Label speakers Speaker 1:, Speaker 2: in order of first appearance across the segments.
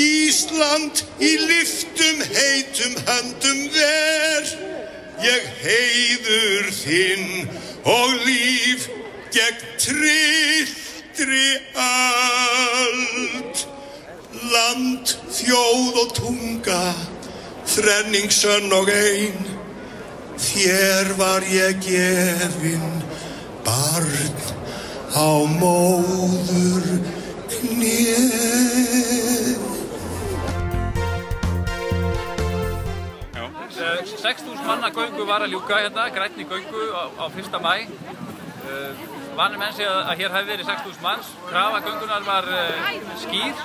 Speaker 1: Ísland í lyftum heitum höndum ver, ég heiður þinn og líf gegn trylltri öld. Land, þjóð og tunga, þrenning sönn og ein, þér var ég gefinn, barn á móður kné.
Speaker 2: Já. 6.000 manna göngu var að ljúka hérna, grænni göngu á 1. maí. Vanir menn segja að hér hafi verið 6.000 manns. Krafa göngunar var skýr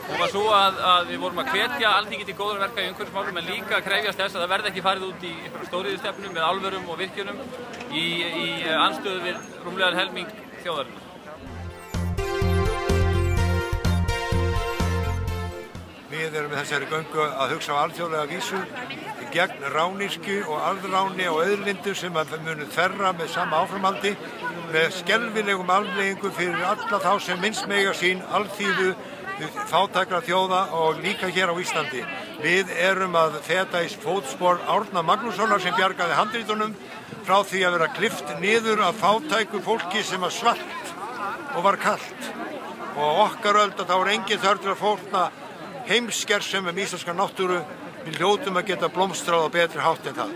Speaker 2: og var svo að við vorum að hvetja Alþingi til góðra verka í umhverfismálum, en líka krefjast þess að það verði ekki farið út í stóriðjustefnu með álverum og virkjunum í andstöðu við rúmlega helming þjóðarinnar.
Speaker 3: Við erum með þessari göngu að hugsa á alþjóðlega vísu gegn ránísku og aðráni og auðlindu sem munu þverra með sama áframhaldi með skelfilegum afleiðingum fyrir alla þá sem minnst mega sín alþýðu fátækra þjóða og líka hér á Íslandi. Við erum að feta í fótspor Árna Magnússonar sem bjargaði handritunum frá því að vera klift niður af fátæku fólki sem var svart og var kalt. Og okkar öld að þá er engin þörf til að fórna heimskersemum íslenska náttúru. Við hljótum að geta blómstrað á betri hátt en það.